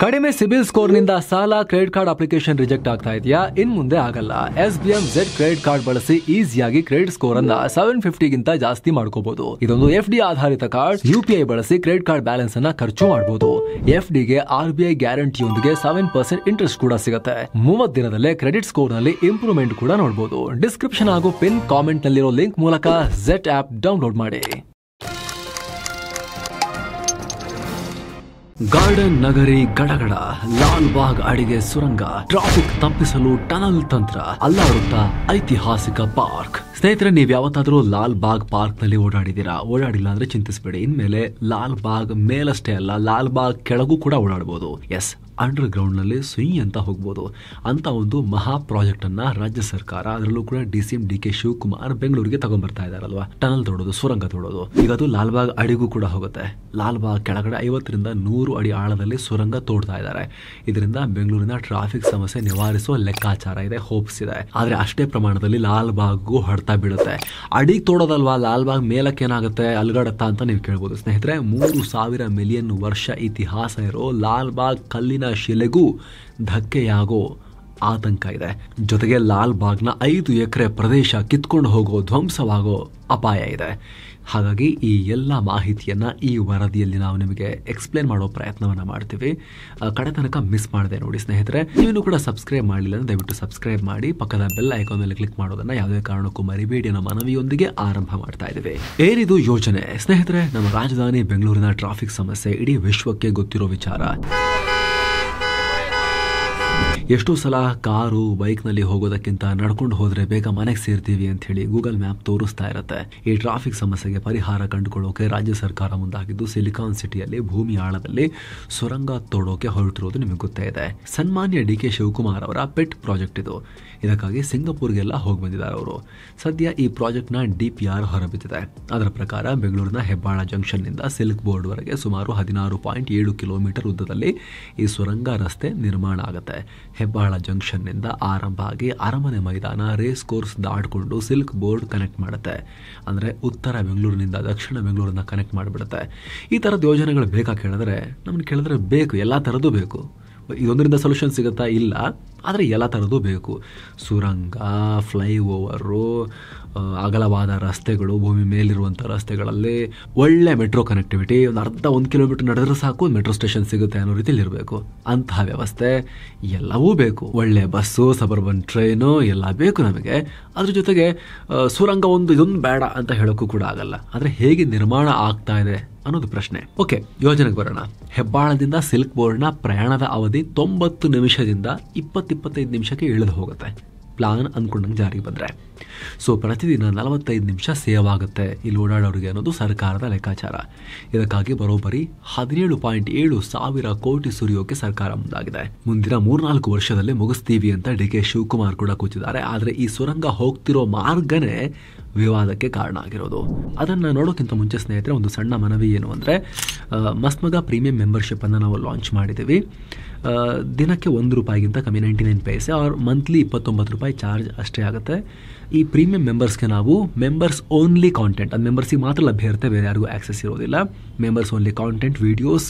ಕಡಿಮೆ ಸಿಬಿಲ್ ಸ್ಕೋರ್ ನಿಂದ ಸಾಲ ಕ್ರೆಡಿಟ್ ಕಾರ್ಡ್ ಅಪ್ಲಿಕೇಶನ್ ರಿಜೆಕ್ಟ್ ಆಗ್ತಾ ಇದೆಯಾ? ಇನ್ ಮುಂದೆ ಆಗಲ್ಲ. SBM Z ಕ್ರೆಡಿಟ್ ಕಾರ್ಡ್ ಬಳಸಿ ಈಸಿಯಾಗಿ ಕ್ರೆಡಿಟ್ ಸ್ಕೋರ್ ಅನ್ನ 750 ಗಿಂತ ಜಾಸ್ತಿ ಮಾಡ್ಕೋಬಹುದು. ಇದೊಂದು FD ಆಧಾರಿತ ಕಾರ್ಡ್. UPI ಬಳಸಿ ಕ್ರೆಡಿಟ್ ಕಾರ್ಡ್ ಬ್ಯಾಲೆನ್ಸ್ ಅನ್ನ ಖರ್ಚು ಮಾಡಬಹುದು. FD ಗೆ RBI ಗ್ಯಾರಂಟಿಯೊಂದಿಗೆ 7% ಇಂಟ್ರೆಸ್ಟ್ ಕೂಡ ಸಿಗುತ್ತೆ. 30 ದಿನದಲ್ಲೇ ಕ್ರೆಡಿಟ್ ಸ್ಕೋರ್ ನಲ್ಲಿ ಇಂಪ್ರೂವ್ಮೆಂಟ್ ಕೂಡ ನೋಡಬಹುದು. ಡಿಸ್ಕ್ರಿಪ್ಷನ್ ಹಾಗೂ ಪಿನ್ ಕಾಮೆಂಟ್ ನಲ್ಲಿರೋ ಲಿಂಕ್ ಮೂಲಕ Z ಆಪ್ ಡೌನ್ಲೋಡ್ ಮಾಡಿ. ಗಾರ್ಡನ್ ನಗರಿ ಗಡಗಡ, ಲಾಲ್ ಬಾಗ್ ಅಡಿಗೆ ಸುರಂಗ, ಟ್ರಾಫಿಕ್ ತಪ್ಪಿಸಲು ಟನಲ್ ತಂತ್ರ, ಅಲ್ಲಾಡುತ್ತಾ ಐತಿಹಾಸಿಕ ಪಾರ್ಕ್. ಸ್ನೇಹಿತರೆ, ನೀವು ಯಾವತ್ತಾದ್ರೂ ಲಾಲ್ ಬಾಗ್ ಪಾರ್ಕ್ ನಲ್ಲಿ ಓಡಾಡಿದ್ದೀರಾ? ಓಡಾಡಿಲ್ಲ ಅಂದ್ರೆ ಚಿಂತಿಸಬೇಡಿ. ಇನ್ಮೇಲೆ ಲಾಲ್ ಬಾಗ್ ಮೇಲಷ್ಟೇ ಅಲ್ಲ, ಲಾಲ್ ಬಾಗ್ ಕೆಳಗೂ ಕೂಡ ಓಡಾಡಬಹುದು. ಎಸ್, ಅಂಡರ್ ಗ್ರೌಂಡ್ ನಲ್ಲಿ ಸುಯಿ ಅಂತ ಹೋಗ್ಬೋದು ಅಂತ ಒಂದು ಮಹಾ ಪ್ರಾಜೆಕ್ಟ್ ಅನ್ನ ರಾಜ್ಯ ಸರ್ಕಾರ, ಅದರಲ್ಲೂ ಕೂಡ DCM DK ಶಿವಕುಮಾರ್ ಬೆಂಗಳೂರಿಗೆ ತಗೊಂಡ್ಬರ್ತಾ ಇದಾರಲ್ವಾ. ಟನಲ್ ತೋಡೋದು, ಸುರಂಗ ತೋಡೋದು. ಈಗ ಅದು ಲಾಲ್ ಬಾಗ್ ಅಡಿಗೂ ಕೂಡ ಹೋಗುತ್ತೆ. ಲಾಲ್ ಬಾಗ್ ಕೆಳಗಡೆ 50 ರಿಂದ 100 ಅಡಿ ಆಳದಲ್ಲಿ ಸುರಂಗ ತೋಡ್ತಾ ಇದ್ದಾರೆ. ಇದರಿಂದ ಬೆಂಗಳೂರಿನ ಟ್ರಾಫಿಕ್ ಸಮಸ್ಯೆ ನಿವಾರಿಸುವ ಲೆಕ್ಕಾಚಾರ ಇದೆ, ಹೋಪ್ಸ್ ಇದೆ. ಆದ್ರೆ ಅಷ್ಟೇ ಪ್ರಮಾಣದಲ್ಲಿ ಲಾಲ್ ಬಾಗ್ಗೂ ಹೊಡ್ತಾ ಬೀಳುತ್ತೆ. ಅಡಿಗೆ ತೋಡೋದಲ್ವಾ, ಲಾಲ್ ಬಾಗ್ ಮೇಲಕ್ಕೆ ಏನಾಗುತ್ತೆ, ಅಲ್ಗಾಡತ್ತಾ ಅಂತ ನೀವು ಕೇಳ್ಬೋದು. ಸ್ನೇಹಿತರೆ, 3000 ಮಿಲಿಯನ್ ವರ್ಷ ಇತಿಹಾಸ ಇರೋ ಲಾಲ್ ಬಾಗ್ ಕಲ್ಲಿನ ಶಿಲೆಗೂ ಧಕ್ಕೆಯಾಗೋ ಆತಂಕ ಇದೆ. ಜೊತೆಗೆ ಲಾಲ್ ಬಾಗ್ನ 5 ಎಕರೆ ಪ್ರದೇಶ ಕಿತ್ಕೊಂಡು ಹೋಗೋ, ಧ್ವಂಸವಾಗೋ ಅಪಾಯ ಇದೆ. ಹಾಗಾಗಿ ಈ ಎಲ್ಲ ಮಾಹಿತಿಯನ್ನ ಈ ವರದಿಯಲ್ಲಿ ನಾವು ನಿಮಗೆ ಎಕ್ಸ್ಪ್ಲೇನ್ ಮಾಡೋ ಪ್ರಯತ್ನವನ್ನ ಮಾಡ್ತೀವಿ. ಕಡೆ ತನಕ ಮಿಸ್ ಮಾಡದೆ ನೋಡಿ ಸ್ನೇಹಿತರೆ. ನೀವೇನು ಕೂಡ ಸಬ್ಸ್ಕ್ರೈಬ್ ಮಾಡಿಲ್ಲ ಅಂದ್ರೆ ದಯವಿಟ್ಟು ಸಬ್ಸ್ಕ್ರೈಬ್ ಮಾಡಿ, ಪಕ್ಕದ ಬೆಲ್ ಐಕಾನ್ ಮೇಲೆ ಕ್ಲಿಕ್ ಮಾಡೋದನ್ನ ಯಾವುದೇ ಕಾರಣಕ್ಕೂ ಮರಿಬೇಡಿ ಅನ್ನೋ ಮನವಿಯೊಂದಿಗೆ ಆರಂಭ ಮಾಡ್ತಾ ಇದ್ದೀವಿ. ಏನಿದು ಯೋಜನೆ ಸ್ನೇಹಿತರೆ? ನಮ್ಮ ರಾಜಧಾನಿ ಬೆಂಗಳೂರಿನ ಟ್ರಾಫಿಕ್ ಸಮಸ್ಯೆ ಇಡೀ ವಿಶ್ವಕ್ಕೆ ಗೊತ್ತಿರೋ ವಿಚಾರ. ಎಷ್ಟೋ ಸಲ ಕಾರು ಬೈಕ್ ನಲ್ಲಿ ಹೋಗೋದಕ್ಕಿಂತ ನಡ್ಕೊಂಡು ಹೋದ್ರೆ ಬೇಗ ಮನೆಗೆ ಸೇರ್ತೀವಿ ಅಂತ ಹೇಳಿ ಗೂಗಲ್ ಮ್ಯಾಪ್ ತೋರಿಸ್ತಾ ಇರುತ್ತೆ. ಈ ಟ್ರಾಫಿಕ್ ಸಮಸ್ಯೆಗೆ ಪರಿಹಾರ ಕಂಡುಕೊಳ್ಳೋಕೆ ರಾಜ್ಯ ಸರ್ಕಾರ ಮುಂದಾಗಿದ್ದು ಸಿಲಿಕಾನ್ ಸಿಟಿಯಲ್ಲಿ ಭೂಮಿ ಆಳದಲ್ಲಿ ಸುರಂಗ ತೋಡೋಕೆ ಹೊರಟಿರೋದು ನಿಮಗೆ ಗೊತ್ತೇ ಇದೆ. ಸನ್ಮಾನ್ಯ DK ಶಿವಕುಮಾರ್ ಅವರ ಪೆಟ್ ಪ್ರಾಜೆಕ್ಟ್ ಇದು. ಇದಕ್ಕಾಗಿ ಸಿಂಗಪುರ್ಗೆಲ್ಲ ಹೋಗಿ ಬಂದಿದ್ದಾರೆ ಅವರು. ಸದ್ಯ ಈ ಪ್ರಾಜೆಕ್ಟ್ ನ DPR ಹೊರಬಿದ್ದಿದೆ. ಅದರ ಪ್ರಕಾರ ಬೆಂಗಳೂರಿನ ಹೆಬ್ಬಾಳ ಜಂಕ್ಷನ್ ನಿಂದ ಸಿಲ್ಕ್ ಬೋರ್ಡ್ ವರೆಗೆ ಸುಮಾರು 16.7 ಕಿಲೋಮೀಟರ್ ಉದ್ದದಲ್ಲಿ ಈ ಸುರಂಗ ರಸ್ತೆ ನಿರ್ಮಾಣ ಆಗುತ್ತೆ. ಹೆಬ್ಬಾಳ ಜಂಕ್ಷನ್ ನಿಂದ ಆರಂಭ ಆಗಿ ಅರಮನೆ ಮೈದಾನ, ರೇಸ್ ಕೋರ್ಸ್ ದಾಟ್ಕೊಂಡು ಸಿಲ್ಕ್ ಬೋರ್ಡ್ ಕನೆಕ್ಟ್ ಮಾಡುತ್ತೆ. ಅಂದ್ರೆ ಉತ್ತರ ಬೆಂಗಳೂರಿನಿಂದ ದಕ್ಷಿಣ ಬೆಂಗಳೂರನ್ನ ಕನೆಕ್ಟ್ ಮಾಡಿಬಿಡುತ್ತೆ. ಈ ತರದ ಯೋಜನೆಗಳು ಬೇಕಾ ಕೇಳಿದ್ರೆ, ನಮ್ಗೆ ಕೇಳಿದ್ರೆ ಬೇಕು, ಎಲ್ಲಾ ತರದ್ದು ಬೇಕು. ಇದೊಂದರಿಂದ ಸೊಲ್ಯೂಷನ್ ಸಿಗುತ್ತಾ? ಇಲ್ಲ, ಆದರೆ ಎಲ್ಲ ಥರದ್ದು ಬೇಕು. ಸುರಂಗ, ಫ್ಲೈಓವರು, ಅಗಲವಾದ ರಸ್ತೆಗಳು, ಭೂಮಿ ಮೇಲಿರುವಂಥ ರಸ್ತೆಗಳಲ್ಲಿ ಒಳ್ಳೆ ಮೆಟ್ರೋ ಕನೆಕ್ಟಿವಿಟಿ, ಒಂದು ಅರ್ಧ 1 ಕಿಲೋಮೀಟರ್ ನಡೆದ್ರೆ ಸಾಕು ಮೆಟ್ರೋ ಸ್ಟೇಷನ್ ಸಿಗುತ್ತೆ ಅನ್ನೋ ರೀತಿಯಲ್ಲಿ ಇರಬೇಕು. ಅಂತಹ ವ್ಯವಸ್ಥೆ ಎಲ್ಲವೂ ಬೇಕು. ಒಳ್ಳೆ ಬಸ್ಸು, ಸಬರ್ಬನ್ ಟ್ರೈನು ಎಲ್ಲ ಬೇಕು ನಮಗೆ. ಅದ್ರ ಜೊತೆಗೆ ಸುರಂಗ ಇದೊಂದು ಬೇಡ ಅಂತ ಹೇಳೋಕ್ಕೂ ಕೂಡ ಆಗಲ್ಲ. ಆದರೆ ಹೇಗೆ ನಿರ್ಮಾಣ ಆಗ್ತಾ ಇದೆ ಅನ್ನೋದು ಪ್ರಶ್ನೆ. ಓಕೆ, ಯೋಜನೆಗೆ ಬರೋಣ. ಹೆಬ್ಬಾಳದಿಂದ ಸಿಲ್ಕ್ ಬೋರ್ಡ್ನ ಪ್ರಯಾಣದ ಅವಧಿ 90 ನಿಮಿಷದಿಂದ 20-25 ನಿಮಿಷಕ್ಕೆ ಇಳಿದು ಹೋಗುತ್ತೆ, ಪ್ಲಾನ್ ಅಂದ್ಕೊಂಡಂಗೆ ಜಾರಿಗೆ ಬಂದರೆ. ಸೊ ಪ್ರತಿದಿನ 45 ನಿಮಿಷ ಸೇವ್ ಆಗುತ್ತೆ ಇಲ್ಲಿ ಓಡಾಡೋರಿಗೆ ಅನ್ನೋದು ಸರ್ಕಾರದ ಲೆಕ್ಕಾಚಾರ. ಇದಕ್ಕಾಗಿ ಬರೋಬ್ಬರಿ 17.7 ಸಾವಿರ ಕೋಟಿ ಸುರಿಯೋಕೆ ಸರ್ಕಾರ ಮುಂದಾಗಿದೆ. ಮುಂದಿನ 3-4 ವರ್ಷದಲ್ಲಿ ಮುಗಿಸ್ತೀವಿ ಅಂತ DK ಶಿವಕುಮಾರ್ ಕೂಡ ಕೂತಿದ್ದಾರೆ. ಆದರೆ ಈ ಸುರಂಗ ಹೋಗ್ತಿರೋ ಮಾರ್ಗನೇ ವಿವಾದಕ್ಕೆ ಕಾರಣ ಆಗಿರೋದು. ಅದನ್ನು ನೋಡೋಕ್ಕಿಂತ ಮುಂಚೆ ಸ್ನೇಹಿತರೆ, ಒಂದು ಸಣ್ಣ ಮನವಿ ಏನು ಅಂದರೆ, ಮಸ್ಮಗ ಪ್ರೀಮಿಯಂ ಮೆಂಬರ್ಶಿಪ್ ಅನ್ನು ನಾವು ಲಾಂಚ್ ಮಾಡಿದ್ದೀವಿ. ದಿನಕ್ಕೆ ₹1 ಕಮ್ಮಿ 99 ಪೈಸೆ, ಆರ್ ಮಂತ್ಲಿ ₹29 ಚಾರ್ಜ್ ಅಷ್ಟೇ ಆಗುತ್ತೆ. ಈ ಪ್ರೀಮಿಯಂ ಮೆಂಬರ್ಸ್ಗೆ ನಾವು ಮೆಂಬರ್ಸ್ ಓನ್ಲಿ ಕಾಂಟೆಂಟ್, ಅದು ಮೆಂಬರ್ಸಿಗೆ ಮಾತ್ರ ಲಭ್ಯ ಇರುತ್ತೆ, ಬೇರೆ ಯಾರಿಗೂ ಆಕ್ಸೆಸ್ ಇರೋದಿಲ್ಲ. Members only content, videos,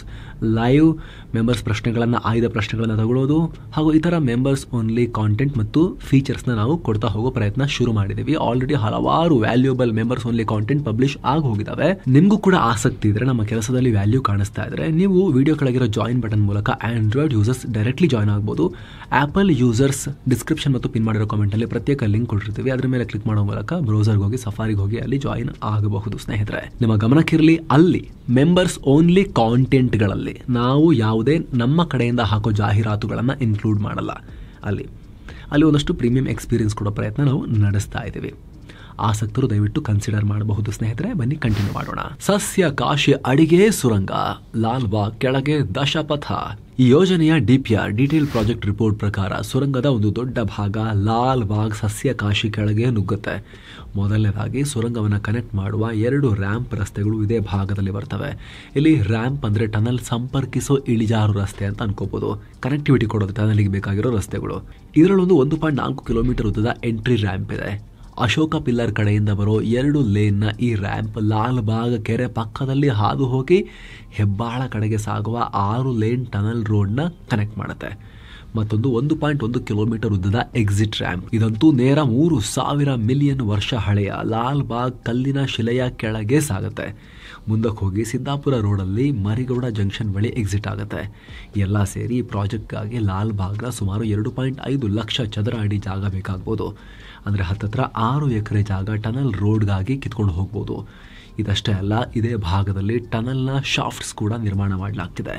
live, members ಪ್ರಶ್ನೆಗಳನ್ನು, ಆಯ್ದ ಪ್ರಶ್ನೆಗಳನ್ನು ತಗೊಳ್ಳೋದು, ಹಾಗೂ ಈ ಥರ ಮೆಂಬರ್ಸ್ ಓನ್ಲಿ ಕಾಂಟೆಂಟ್ ಮತ್ತು ಫೀಚರ್ಸ್ನ ನಾವು ಕೊಡ್ತಾ ಹೋಗೋ ಪ್ರಯತ್ನ ಶುರು ಮಾಡಿದ್ದೀವಿ. ಆಲ್ರೆಡಿ ಹಲವಾರು valuable members only content publish ಆಗಿ ಹೋಗಿದ್ದಾವೆ. ನಿಮಗೂ ಕೂಡ ಆಸಕ್ತಿ ಇದ್ರೆ, ನಮ್ಮ ಕೆಲಸದಲ್ಲಿ ವ್ಯಾಲ್ಯೂ ಕಾಣಿಸ್ತಾ ಇದ್ರೆ, ನೀವು ವಿಡಿಯೋ ಕೆಳಗಿರೋ ಜಾಯಿನ್ ಬಟನ್ ಮೂಲಕ ಆಂಡ್ರಾಯ್ಡ್ ಯೂಸರ್ಸ್ ಡೈರೆಕ್ಟ್ಲಿ ಜಾಯ್ನ್ ಆಗ್ಬೋದು. ಆಪಲ್ ಯೂಸರ್ಸ್ ಡಿಸ್ಕ್ರಿಪ್ಷನ್ ಮತ್ತು ಪಿನ್ ಮಾಡಿರೋ ಕಾಮೆಂಟ್ ಅಲ್ಲಿ ಪ್ರತ್ಯೇಕ ಲಿಂಕ್ ಕೊಟ್ಟಿರ್ತೀವಿ. ಅದ್ರ ಮೇಲೆ ಕ್ಲಿಕ್ ಮಾಡೋ ಮೂಲಕ ಬ್ರೌಸರ್ಗೆ ಹೋಗಿ, ಸಫಾರಿಗೆ ಹೋಗಿ ಅಲ್ಲಿ ಜಾಯಿನ್ ಆಗಬಹುದು. ಸ್ನೇಹಿತರೆ, ನಿಮ್ಮ ಗಮನಕ್ಕಿರಲಿ, ಅಲ್ಲಿ ಮೆಂಬರ್ಸ್ ಓನ್ಲಿ ಕಾಂಟೆಂಟ್ಗಳಲ್ಲಿ ನಾವು ಯಾವುದೇ ನಮ್ಮ ಕಡೆಯಿಂದ ಹಾಕೋ ಜಾಹೀರಾತುಗಳನ್ನು ಇನ್ಕ್ಲೂಡ್ ಮಾಡಲ್ಲ. ಅಲ್ಲಿ ಒಂದಷ್ಟು ಪ್ರೀಮಿಯಂ ಎಕ್ಸ್ಪೀರಿಯನ್ಸ್ ಕೊಡೋ ಪ್ರಯತ್ನ ನಾವು ನಡೆಸ್ತಾ ಇದ್ದೀವಿ. ಆಸಕ್ತರು ದಯವಿಟ್ಟು ಕನ್ಸಿಡರ್ ಮಾಡಬಹುದು. ಸ್ನೇಹಿತರೆ, ಬನ್ನಿ ಕಂಟಿನ್ಯೂ ಮಾಡೋಣ. ಸಸ್ಯ ಕಾಶಿ ಅಡಿಗೆ ಸುರಂಗ, ಲಾಲ್ ಬಾಗ್ ಕೆಳಗೆ ದಶಪಥ. ಈ ಯೋಜನೆಯ DPR ಡೀಟೇಲ್ ಪ್ರಾಜೆಕ್ಟ್ ರಿಪೋರ್ಟ್ ಪ್ರಕಾರ ಸುರಂಗದ ಒಂದು ದೊಡ್ಡ ಭಾಗ ಲಾಲ್ ಬಾಗ್ ಸಸ್ಯ ಕಾಶಿ ಕೆಳಗೆ ನುಗ್ಗುತ್ತೆ. ಮೊದಲನೇದಾಗಿ ಸುರಂಗವನ್ನು ಕನೆಕ್ಟ್ ಮಾಡುವ 2 ರ್ಯಾಂಪ್ ರಸ್ತೆಗಳು ಇದೇ ಭಾಗದಲ್ಲಿ ಬರ್ತವೆ. ಇಲ್ಲಿ ರ್ಯಾಂಪ್ ಅಂದ್ರೆ ಟನಲ್ ಸಂಪರ್ಕಿಸೋ ಇಳಿಜಾರು ರಸ್ತೆ ಅಂತ ಅನ್ಕೋಬಹುದು. ಕನೆಕ್ಟಿವಿಟಿ ಕೊಡೋದು ಟನಲ್ಗೆ ಬೇಕಾಗಿರೋ ರಸ್ತೆಗಳು. ಇದರಲ್ಲೊಂದು 1.4 ಕಿಲೋಮೀಟರ್ ಉದ್ದದ ಎಂಟ್ರಿ ರ್ಯಾಂಪ್ ಇದೆ. ಅಶೋಕ ಪಿಲ್ಲರ್ ಕಡೆಯಿಂದ ಬರೋ 2 ಲೇನ್ನ ಈ ರ್ಯಾಂಪ್ ಲಾಲ್ಬಾಗ್ ಕೆರೆ ಪಕ್ಕದಲ್ಲಿ ಹಾದು ಹೋಗಿ ಹೆಬ್ಬಾಳ ಕಡೆಗೆ ಸಾಗುವ 6 ಲೇನ್ ಟನಲ್ ರೋಡ್ನ ಕನೆಕ್ಟ್ ಮಾಡುತ್ತೆ. ಮತ್ತೊಂದು 1.1 ಕಿಲೋಮೀಟರ್ ಉದ್ದದ ಎಕ್ಸಿಟ್ ರ್ಯಾಂಪ್. ಇದಂತೂ ನೇರ 3,000 ಮಿಲಿಯನ್ ವರ್ಷ ಹಳೆಯ ಲಾಲ್ಬಾಗ್ ಕಲ್ಲಿನ ಶಿಲೆಯ ಕೆಳಗೆ ಸಾಗುತ್ತೆ. ಮುಂದಕ್ಕೆ ಹೋಗಿ ಸಿದ್ದಾಪುರ ರೋಡಲ್ಲಿ ಮರಿಗೌಡ ಜಂಕ್ಷನ್ ಬಳಿ ಎಕ್ಸಿಟ್ ಆಗುತ್ತೆ. ಎಲ್ಲ ಸೇರಿ ಈ ಪ್ರಾಜೆಕ್ಟ್ಗಾಗಿ ಲಾಲ್ಬಾಗ್ನ ಸುಮಾರು 2.5 ಲಕ್ಷ ಚದರ ಅಡಿ ಜಾಗ ಬೇಕಾಗ್ಬೋದು. ಅಂದರೆ ಹತ್ತತ್ರ 6 ಎಕರೆ ಜಾಗ ಟನಲ್ ರೋಡ್ಗಾಗಿ ಕಿತ್ಕೊಂಡು ಹೋಗ್ಬೋದು. ಇದಷ್ಟೇ ಅಲ್ಲ, ಇದೇ ಭಾಗದಲ್ಲಿ ಟನಲ್ನ ಶಾಫ್ಟ್ಸ್ ಕೂಡ ನಿರ್ಮಾಣ ಮಾಡಲಾಗ್ತಿದೆ.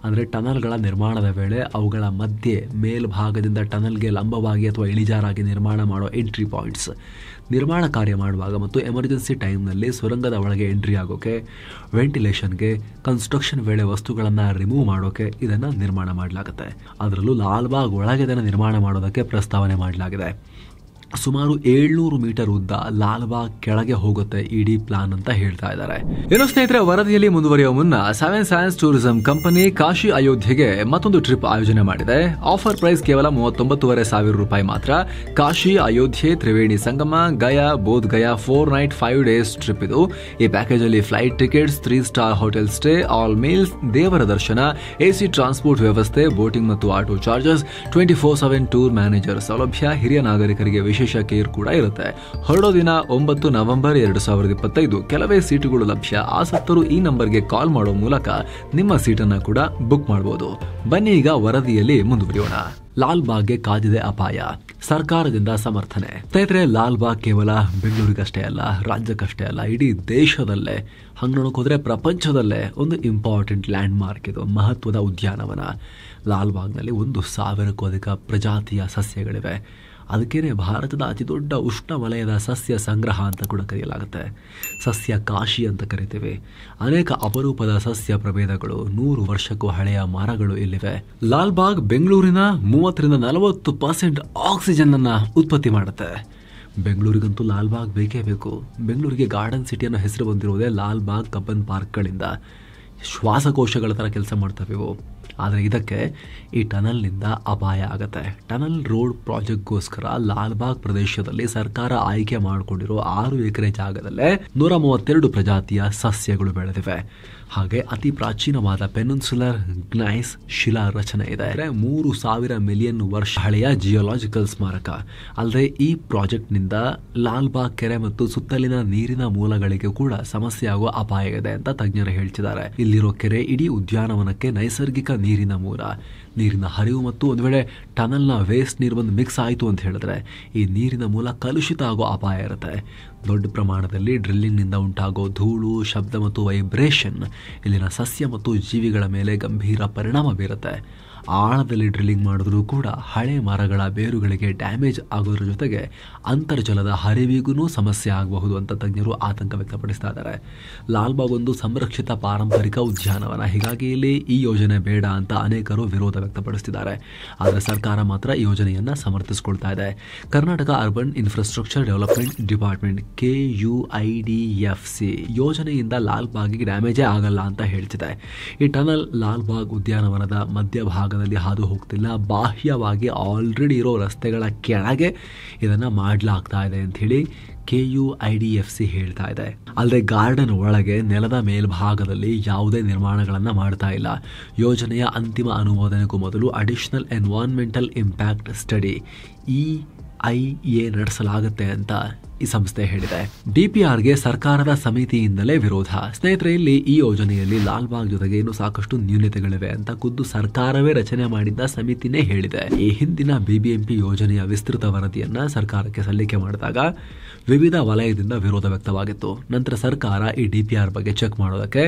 ಅಂದರೆ ಟನಲ್ಗಳ ನಿರ್ಮಾಣದ ವೇಳೆ ಅವುಗಳ ಮಧ್ಯೆ ಮೇಲ್ಭಾಗದಿಂದ ಟನಲ್ಗೆ ಲಂಬವಾಗಿ ಅಥವಾ ಇಳಿಜಾರಾಗಿ ನಿರ್ಮಾಣ ಮಾಡೋ ಎಂಟ್ರಿ ಪಾಯಿಂಟ್ಸ್, ನಿರ್ಮಾಣ ಕಾರ್ಯ ಮಾಡುವಾಗ ಮತ್ತು ಎಮರ್ಜೆನ್ಸಿ ಟೈಮ್ನಲ್ಲಿ ಸುರಂಗದ ಒಳಗೆ ಎಂಟ್ರಿ ಆಗೋಕೆ, ವೆಂಟಿಲೇಷನ್ಗೆ, ಕನ್ಸ್ಟ್ರಕ್ಷನ್ ವೇಳೆ ವಸ್ತುಗಳನ್ನು ರಿಮೂವ್ ಮಾಡೋಕೆ ಇದನ್ನು ನಿರ್ಮಾಣ ಮಾಡಲಾಗುತ್ತೆ. ಅದರಲ್ಲೂ ಲಾಲ್ಬಾಗ್ ಒಳಗೆ ಇದನ್ನು ನಿರ್ಮಾಣ ಮಾಡೋದಕ್ಕೆ ಪ್ರಸ್ತಾವನೆ ಮಾಡಲಾಗಿದೆ. ಸುಮಾರು 700 ಮೀಟರ್ ಉದ್ದ ಲಾಲ್ಬಾಗ್ ಕೆಳಗೆ ಹೋಗುತ್ತೆ ಇಡೀ ಪ್ಲಾನ್ ಅಂತ ಹೇಳ್ತಾ ಇದ್ದಾರೆ. ಏನೋ ಸ್ನೇಹಿತರೆ, ವರದಿಯಲ್ಲಿ ಮುಂದುವರಿಯುವ ಮುನ್ನ 7 ಸೈನ್ಸ್ ಟೂರಿಸಂ ಕಂಪನಿ ಕಾಶಿ ಅಯೋಧ್ಯೆಗೆ ಮತ್ತೊಂದು ಟ್ರಿಪ್ ಆಯೋಜನೆ ಮಾಡಿದೆ. ಆಫರ್ ಪ್ರೈಸ್ ಕೇವಲ 39,500 ರೂಪಾಯಿ ಮಾತ್ರ. Kashi, Ayodhya, Triveni Sangam, Gaya, Bodh Gaya 4 night 5 days trip ಇದು. ಈ ಪ್ಯಾಕೇಜ್ ಅಲ್ಲಿ flight tickets, 3 star hotel stay, all meals, ದೇವರ ದರ್ಶನ, ಎಸಿ ಟ್ರಾನ್ಸ್ಪೋರ್ಟ್ ವ್ಯವಸ್ಥೆ, ಬೋಟಿಂಗ್ ಮತ್ತು ಆಟೋ ಚಾರ್ಜಸ್, 24/7 ಟೂರ್ ಮ್ಯಾನೇಜರ್ ಸೌಲಭ್ಯ, ಹಿರಿಯ ನಾಗರಿಕರಿಗೆ ವಿಶೇಷ ಕೇರ್ ಕೂಡ ಇರುತ್ತೆ. ಹೊರಡೋ ದಿನ 9 ನವೆಂಬರ್ 2025. ಕೆಲವೇ ಸೀಟುಗಳು ಲಭ್ಯ. ಆಸಕ್ತರು ಈ ನಂಬರ್ಗೆ ಕಾಲ್ ಮಾಡೋ ಮೂಲಕ ನಿಮ್ಮ ಸೀಟನ್ನ ಕೂಡ ಬುಕ್ ಮಾಡಬಹುದು. ಬನ್ನಿ ಈಗ ವರದಿಯಲ್ಲಿ ಮುಂದುವರಿಯೋಣ. ಲಾಲ್ಬಾಗ್ಗೆ ಕಾದಿದೆ ಅಪಾಯ, ಸರ್ಕಾರದಿಂದ ಸಮರ್ಥನೆ. ಸ್ನೇಹಿತರೆ, ಲಾಲ್ಬಾಗ್ ಕೇವಲ ಬೆಂಗಳೂರಿಗಷ್ಟೇ ಅಲ್ಲ, ರಾಜ್ಯಕ್ಕಷ್ಟೇ ಅಲ್ಲ, ಇಡೀ ದೇಶದಲ್ಲೇ, ಹಂಗೆ ನೋಡೋಕೋದ್ರೆ ಪ್ರಪಂಚದಲ್ಲೇ ಒಂದು ಇಂಪಾರ್ಟೆಂಟ್ ಲ್ಯಾಂಡ್ ಮಾರ್ಕ್ ಇದು, ಮಹತ್ವದ ಉದ್ಯಾನವನ. ಲಾಲ್ಬಾಗ್ನಲ್ಲಿ 1,000ಕ್ಕೂ ಅಧಿಕ ಪ್ರಜಾತಿಯ ಸಸ್ಯಗಳಿವೆ. ಅದಕ್ಕೇನೆ ಭಾರತದ ಅತಿ ದೊಡ್ಡ ಉಷ್ಣವಲಯದ ಸಸ್ಯ ಸಂಗ್ರಹ ಅಂತ ಕೂಡ ಕರೆಯಲಾಗುತ್ತೆ. ಸಸ್ಯ ಕಾಶಿ ಅಂತ ಕರಿತೇವೆ. ಅನೇಕ ಅಪರೂಪದ ಸಸ್ಯ ಪ್ರಭೇದಗಳು, 100 ವರ್ಷಕ್ಕೂ ಹಳೆಯ ಮರಗಳು ಇಲ್ಲಿವೆ. ಲಾಲ್ಬಾಗ್ ಬೆಂಗಳೂರಿನ 30-40% ಆಕ್ಸಿಜನ್ ಅನ್ನ ಉತ್ಪತ್ತಿ ಮಾಡುತ್ತೆ. ಬೆಂಗಳೂರಿಗಂತೂ ಲಾಲ್ಬಾಗ್ ಬೇಕೇ ಬೇಕು. ಬೆಂಗಳೂರಿಗೆ ಗಾರ್ಡನ್ ಸಿಟಿ ಅನ್ನೋ ಹೆಸರು ಬಂದಿರುವುದೇ ಲಾಲ್ಬಾಗ್ ಕಬ್ಬನ್ ಪಾರ್ಕ್ಗಳಿಂದ. ಶ್ವಾಸಕೋಶಗಳ ಥರ ಕೆಲಸ ಮಾಡ್ತವೆ ಇವು. ಆದರೆ ಇದಕ್ಕೆ ಈ ಟನಲ್ನಿಂದ ಅಪಾಯ ಆಗುತ್ತೆ. ಟನಲ್ ರೋಡ್ ಪ್ರಾಜೆಕ್ಟ್ಗೋಸ್ಕರ ಲಾಲ್ಬಾಗ್ ಪ್ರದೇಶದಲ್ಲಿ ಸರ್ಕಾರ ಆಯ್ಕೆ ಮಾಡಿಕೊಂಡಿರೋ 6 ಎಕರೆ ಜಾಗದಲ್ಲೇ 132 ಪ್ರಜಾತಿಯ ಸಸ್ಯಗಳು ಬೆಳೆದಿವೆ. ಹಾಗೆ ಅತಿ ಪ್ರಾಚೀನವಾದ ಪೆನಿನ್ಸುಲರ್ ಗ್ನೈಸ್ ಶಿಲಾ ರಚನೆ ಇದೆ. 3,000 ಮಿಲಿಯನ್ ವರ್ಷ ಹಳೆಯ ಜಿಯೋಲಾಜಿಕಲ್ ಸ್ಮಾರಕ. ಅಲ್ಲದೆ ಈ ಪ್ರಾಜೆಕ್ಟ್ನಿಂದ ಲಾಲ್ಬಾಗ್ ಕೆರೆ ಮತ್ತು ಸುತ್ತಲಿನ ನೀರಿನ ಮೂಲಗಳಿಗೆ ಕೂಡ ಸಮಸ್ಯೆ ಆಗುವ ಅಪಾಯ ಇದೆ ಅಂತ ತಜ್ಞರು ಹೇಳ್ತಿದ್ದಾರೆ. ಇಲ್ಲಿರೋ ಕೆರೆ ಇಡೀ ಉದ್ಯಾನವನಕ್ಕೆ ನೈಸರ್ಗಿಕ ನೀರಿನ ಮೂಲ. ನೀರಿನ ಹರಿವು ಮತ್ತು ಒಂದು ವೇಳೆ ಟನಲ್ನ ವೇಸ್ಟ್ ನೀರು ಬಂದು ಮಿಕ್ಸ್ ಆಯಿತು ಅಂತ ಹೇಳಿದ್ರೆ ಈ ನೀರಿನ ಮೂಲ ಕಲುಷಿತ ಆಗೋ ಅಪಾಯ ಇರುತ್ತೆ. ದೊಡ್ಡ ಪ್ರಮಾಣದಲ್ಲಿ ಡ್ರಿಲ್ಲಿಂಗ್ನಿಂದ ಉಂಟಾಗೋ ಧೂಳು, ಶಬ್ದ ಮತ್ತು ವೈಬ್ರೇಷನ್ ಇಲ್ಲಿನ ಸಸ್ಯ ಮತ್ತು ಜೀವಿಗಳ ಮೇಲೆ ಗಂಭೀರ ಪರಿಣಾಮ ಬೀರುತ್ತೆ. ಆಳದಲ್ಲಿ ಡ್ರಿಲ್ಲಿಂಗ್ ಮಾಡಿದ್ರೂ ಕೂಡ ಹಳೆ ಮರಗಳ ಬೇರುಗಳಿಗೆ ಡ್ಯಾಮೇಜ್ ಆಗೋದ್ರ ಜೊತೆಗೆ ಅಂತರ್ಜಲದ ಹರಿವಿಗೂ ಸಮಸ್ಯೆ ಆಗಬಹುದು ಅಂತ ತಜ್ಞರು ಆತಂಕ ವ್ಯಕ್ತಪಡಿಸ್ತಾ ಇದ್ದಾರೆ. ಲಾಲ್ಬಾಗ್ ಒಂದು ಸಂರಕ್ಷಿತ ಪಾರಂಪರಿಕ ಉದ್ಯಾನವನ. ಹೀಗಾಗಿ ಇಲ್ಲಿ ಈ ಯೋಜನೆ ಬೇಡ ಅಂತ ಅನೇಕರು ವಿರೋಧ ವ್ಯಕ್ತಪಡಿಸುತ್ತಿದ್ದಾರೆ. ಆದರೆ ಸರ್ಕಾರ ಮಾತ್ರ ಈ ಯೋಜನೆಯನ್ನ ಸಮರ್ಥಿಸಿಕೊಳ್ತಾ ಇದೆ. Karnataka urban infrastructure development department KUIDFC ಯೋಜನೆಯಿಂದ ಲಾಲ್ಬಾಗಿಗೆ ಡ್ಯಾಮೇಜೇ ಆಗಲ್ಲ ಅಂತ ಹೇಳ್ತಿದೆ. ಈ ಟನಲ್ ಲಾಲ್ಬಾಗ್ ಉದ್ಯಾನವನದ ಮಧ್ಯಭಾಗದಲ್ಲಿ ಹಾದು ಹೋಗ್ತಿಲ್ಲ. ಬಾಹ್ಯವಾಗಿ ಆಲ್ರೆಡಿ ಇರೋ ರಸ್ತೆಗಳ ಕೆಳಗೆ ಇದನ್ನ ಮಾಡಲಾಗ್ತಾ ಇದೆ ಅಂತ ಹೇಳಿ KUIDFC ಹೇಳ್ತಾ ಇದೆ. ಅಲ್ಲದೆ ಗಾರ್ಡನ್ ಒಳಗೆ ನೆಲದ ಮೇಲ್ಭಾಗದಲ್ಲಿ ಯಾವುದೇ ನಿರ್ಮಾಣಗಳನ್ನ ಮಾಡ್ತಾ ಇಲ್ಲ. ಯೋಜನೆಯ ಅಂತಿಮ ಅನುಮೋದನೆಗೂ ಮೊದಲು additional environmental impact study EIA ನಡೆಸಲಾಗುತ್ತೆ ಅಂತ ಈ ಸಂಸ್ಥೆ ಹೇಳಿದೆ. DPRಗೆ ಸರ್ಕಾರದ ಸಮಿತಿಯಿಂದಲೇ ವಿರೋಧ. ಸ್ನೇಹಿತರೆ, ಇಲ್ಲಿ ಈ ಯೋಜನೆಯಲ್ಲಿ ಲಾಲ್ಬಾಗ್ ಜೊತೆಗೆ ಇನ್ನು ಸಾಕಷ್ಟು ನ್ಯೂನತೆಗಳಿವೆ ಅಂತ ಖುದ್ದು ಸರ್ಕಾರವೇ ರಚನೆ ಮಾಡಿದ್ದ ಸಮಿತಿನೇ ಹೇಳಿದೆ. ಈ ಹಿಂದಿನ BBMP ಯೋಜನೆಯ ವಿಸ್ತೃತ ವರದಿಯನ್ನ ಸರ್ಕಾರಕ್ಕೆ ಸಲ್ಲಿಕೆ ಮಾಡಿದಾಗ ವಿವಿಧ ವಲಯದಿಂದ ವಿರೋಧ ವ್ಯಕ್ತವಾಗಿತ್ತು. ನಂತರ ಸರ್ಕಾರ ಈ DPR ಬಗ್ಗೆ ಚೆಕ್ ಮಾಡೋದಕ್ಕೆ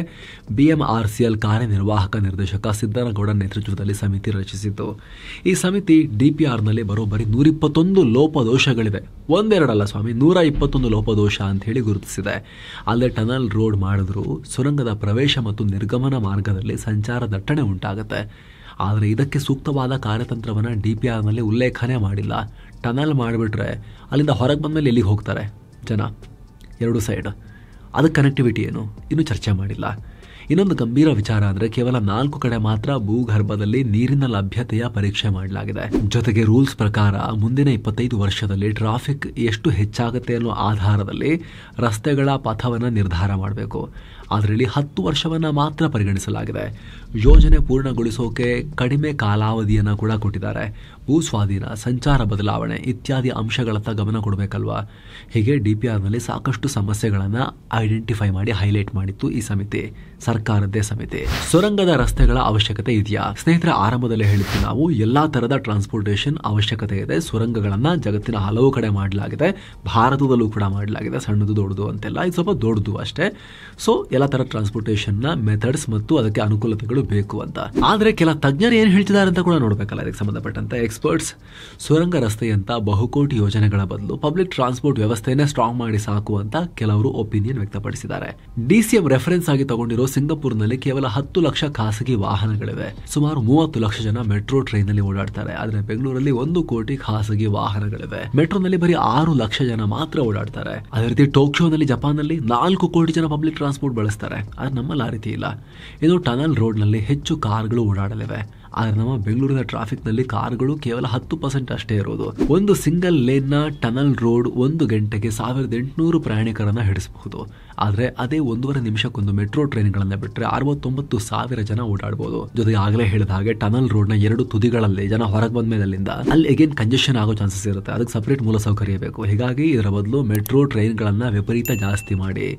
BMRCL ಕಾರ್ಯನಿರ್ವಾಹಕ ನಿರ್ದೇಶಕ ಸಿದ್ದನಗೌಡ ನೇತೃತ್ವದಲ್ಲಿ ಸಮಿತಿ ರಚಿಸಿತ್ತು. ಈ ಸಮಿತಿ DPRನಲ್ಲಿ ಬರೋಬ್ಬರಿ 121 ಲೋಪದೋಷಗಳಿವೆ. ಒಂದೆರಡಲ್ಲ ಸ್ವಾಮಿ, 121 ಲೋಪದೋಷ ಅಂತ ಹೇಳಿ ಗುರುತಿಸಿದೆ. ಅಲ್ಲದೆ ಟನಲ್ ರೋಡ್ ಮಾಡಿದ್ರು ಸುರಂಗದ ಪ್ರವೇಶ ಮತ್ತು ನಿರ್ಗಮನ ಮಾರ್ಗದಲ್ಲಿ ಸಂಚಾರ ದಟ್ಟಣೆ ಉಂಟಾಗುತ್ತೆ. ಆದರೆ ಇದಕ್ಕೆ ಸೂಕ್ತವಾದ ಕಾರ್ಯತಂತ್ರವನ್ನು DPRನಲ್ಲಿ ಉಲ್ಲೇಖನೆ ಮಾಡಿಲ್ಲ. ಟನಲ್ ಮಾಡಿಬಿಟ್ರೆ ಅಲ್ಲಿಂದ ಹೊರಗೆ ಬಂದಮೇಲೆ ಎಲ್ಲಿಗೆ ಹೋಗ್ತಾರೆ ಜನ? 2 ಸೈಡ್. ಅದಕ್ಕೆ ಕನೆಕ್ಟಿವಿಟಿ ಏನು ಇನ್ನೂ ಚರ್ಚೆ ಮಾಡಿಲ್ಲ. ಇನ್ನೊಂದು ಗಂಭೀರ ವಿಚಾರ ಅಂದ್ರೆ ಕೇವಲ 4 ಕಡೆ ಮಾತ್ರ ಭೂಗರ್ಭದಲ್ಲಿ ನೀರಿನ ಲಭ್ಯತೆಯ ಪರೀಕ್ಷೆ ಮಾಡಲಾಗಿದೆ. ಜೊತೆಗೆ ರೂಲ್ಸ್ ಪ್ರಕಾರ ಮುಂದಿನ 25 ವರ್ಷದಲ್ಲಿ ಟ್ರಾಫಿಕ್ ಎಷ್ಟು ಹೆಚ್ಚಾಗುತ್ತೆ ಅನ್ನೋ ಆಧಾರದಲ್ಲಿ ರಸ್ತೆಗಳ ಪಥವನ್ನು ನಿರ್ಧಾರ ಮಾಡಬೇಕು. ಅದರಲ್ಲಿ 10 ವರ್ಷವನ್ನ ಮಾತ್ರ ಪರಿಗಣಿಸಲಾಗಿದೆ. ಯೋಜನೆ ಪೂರ್ಣಗೊಳಿಸೋಕೆ ಕಡಿಮೆ ಕಾಲಾವಧಿಯನ್ನ ಕೂಡ ಕೊಟ್ಟಿದ್ದಾರೆ. ಭೂ ಸ್ವಾಧೀನ, ಸಂಚಾರ ಬದಲಾವಣೆ ಇತ್ಯಾದಿ ಅಂಶಗಳತ್ತ ಗಮನ ಕೊಡಬೇಕಲ್ವಾ. ಹೀಗೆ DPRನಲ್ಲಿ ಸಾಕಷ್ಟು ಸಮಸ್ಯೆಗಳನ್ನ ಐಡೆಂಟಿಫೈ ಮಾಡಿ ಹೈಲೈಟ್ ಮಾಡಿತ್ತು ಈ ಸಮಿತಿ, ಸರ್ಕಾರದ್ದೇ ಸಮಿತಿ. ಸುರಂಗದ ರಸ್ತೆಗಳ ಅವಶ್ಯಕತೆ ಇದೆಯಾ? ಸ್ನೇಹಿತರೆ, ಆರಂಭದಲ್ಲಿ ಹೇಳಿದ್ದು ನಾವು ಎಲ್ಲಾ ತರದ ಟ್ರಾನ್ಸ್ಪೋರ್ಟೇಷನ್ ಅವಶ್ಯಕತೆ ಇದೆ. ಸುರಂಗಗಳನ್ನ ಜಗತ್ತಿನ ಹಲವು ಕಡೆ ಮಾಡಲಾಗಿದೆ, ಭಾರತದಲ್ಲೂ ಕೂಡ ಮಾಡಲಾಗಿದೆ. ಸಣ್ಣದು ದೊಡ್ಡದು ಅಂತೆಲ್ಲ, ಇದು ಸ್ವಲ್ಪ ದೊಡ್ಡದು ಅಷ್ಟೇ. ಸೊ ಎಲ್ಲ ತರ ಟ್ರಾನ್ಸ್ಪೋರ್ಟೇಷನ್ ನ ಮೆಥಡ್ಸ್ ಮತ್ತು ಅದಕ್ಕೆ ಅನುಕೂಲತೆಗಳು ಬೇಕು ಅಂತ. ಆದ್ರೆ ಕೆಲ ತಜ್ಞರು ಏನ್ ಹೇಳ್ತಿದ್ದಾರೆ ಅಂತ ಕೂಡ ನೋಡ್ಬೇಕಲ್ಲ. ಇದಕ್ಕೆ ಸಂಬಂಧಪಟ್ಟಂತೆ ಎಕ್ಸ್ಪರ್ಟ್ಸ್ ಸುರಂಗ ರಸ್ತೆಯಂತ ಬಹುಕೋಟಿ ಯೋಜನೆಗಳ ಬದಲು ಪಬ್ಲಿಕ್ ಟ್ರಾನ್ಸ್ಪೋರ್ಟ್ ವ್ಯವಸ್ಥೆಯನ್ನೇ ಸ್ಟ್ರಾಂಗ್ ಮಾಡಿ ಸಾಕು ಅಂತ ಕೆಲವರು ಒಪಿನಿಯನ್ ವ್ಯಕ್ತಪಡಿಸಿದ್ದಾರೆ. DCM ರೆಫರೆನ್ಸ್ ಆಗಿ ತಗೊಂಡಿರೋ ಸಿಂಗಪುರ್ನಲ್ಲಿ ಕೇವಲ 10 ಲಕ್ಷ ಖಾಸಗಿ ವಾಹನಗಳಿವೆ. ಸುಮಾರು 30 ಲಕ್ಷ ಜನ ಮೆಟ್ರೋ ಟ್ರೈನ್ ನಲ್ಲಿ ಓಡಾಡ್ತಾರೆ. ಆದ್ರೆ ಬೆಂಗಳೂರಲ್ಲಿ 1 ಕೋಟಿ ಖಾಸಗಿ ವಾಹನಗಳಿವೆ. ಮೆಟ್ರೋನಲ್ಲಿ ಬರೀ 6 ಲಕ್ಷ ಜನ ಮಾತ್ರ ಓಡಾಡ್ತಾರೆ. ಅದೇ ರೀತಿ ಟೋಕಿಯೋನಲ್ಲಿ, ಜಪಾನ್ನಲ್ಲಿ 4 ಕೋಟಿ ಜನ ಪಬ್ಲಿಕ್ ಟ್ರಾನ್ಸ್ಪೋರ್ಟ್ ಬಳಸ್ತಾರೆ. ಆದ್ರೆ ನಮ್ಮಲ್ಲಿ ಆ ರೀತಿ ಇಲ್ಲ. ಇದು ಟನಲ್ ರೋಡ್ ನಲ್ಲಿ ಹೆಚ್ಚು ಕಾರ್ಗಳು ಓಡಾಡಲಿವೆ. ಆದ್ರೆ ನಮ್ಮ ಬೆಂಗಳೂರಿನ ಟ್ರಾಫಿಕ್ ನಲ್ಲಿ ಕಾರ್ಗಳು ಕೇವಲ 10% ಅಷ್ಟೇ ಇರೋದು. ಒಂದು ಸಿಂಗಲ್ ಲೇನ್ ನ ಟನಲ್ ರೋಡ್ 1 ಗಂಟೆಗೆ 1800 ಪ್ರಯಾಣಿಕರನ್ನ ಹಿಡಿಸಬಹುದು. ಆದ್ರೆ ಅದೇ 1.5 ನಿಮಿಷಕ್ಕೊಂದು ಮೆಟ್ರೋ ಟ್ರೈನ್ ಗಳನ್ನ ಬಿಟ್ಟರೆ 69,000 ಜನ ಓಡಾಡಬಹುದು. ಜೊತೆಗೆ ಆಗಲೇ ಹೇಳಿದ ಹಾಗೆ ಟನಲ್ ರೋಡ್ ನ 2 ತುದಿಗಳಲ್ಲಿ ಜನ ಹೊರಗೆ ಬಂದ ಮೇಲಿಂದ ಅಲ್ಲಿ ಅಗೇನ್ ಕಂಜೆಷನ್ ಆಗೋ ಚಾನ್ಸಸ್ ಇರುತ್ತೆ. ಅದಕ್ಕೆ ಸಪರೇಟ್ ಮೂಲಸೌಕರ್ಯ ಬೇಕು. ಹೀಗಾಗಿ ಇದರ ಬದಲು ಮೆಟ್ರೋ ಟ್ರೈನ್ ಗಳನ್ನ ವಿಪರೀತ ಜಾಸ್ತಿ ಮಾಡಿ,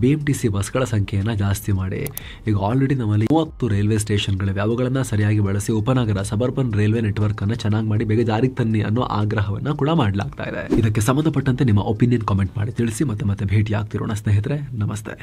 BMTC ಬಸ್ಗಳ ಸಂಖ್ಯೆಯನ್ನ ಜಾಸ್ತಿ ಮಾಡಿ. ಈಗ ಆಲ್ರೆಡಿ ನಮ್ಮಲ್ಲಿ 30 ರೈಲ್ವೆ ಸ್ಟೇಷನ್ಗಳಿವೆ. ಅವುಗಳನ್ನ ಸರಿಯಾಗಿ ಬಳಸಿ ಉಪನಗರ ಸಬರ್ಬನ್ ರೈಲ್ವೆ ನೆಟ್ವರ್ಕ್ ಅನ್ನ ಚೆನ್ನಾಗಿ ಮಾಡಿ ಬೇಗ ಜಾರಿಗೆ ತನ್ನಿ ಅನ್ನೋ ಆಗ್ರಹವನ್ನ ಕೂಡ ಮಾಡಲಾಗ್ತಾ ಇದೆ. ಇದಕ್ಕೆ ಸಂಬಂಧಪಟ್ಟಂತೆ ನಿಮ್ಮ ಒಪಿನಿಯನ್ ಕಾಮೆಂಟ್ ಮಾಡಿ ತಿಳಿಸಿ. ಮತ್ತೆ ಭೇಟಿ ಆಗ್ತಿರೋಣ ಸ್ನೇಹಿತರೆ. ನಮಸ್ತೆ.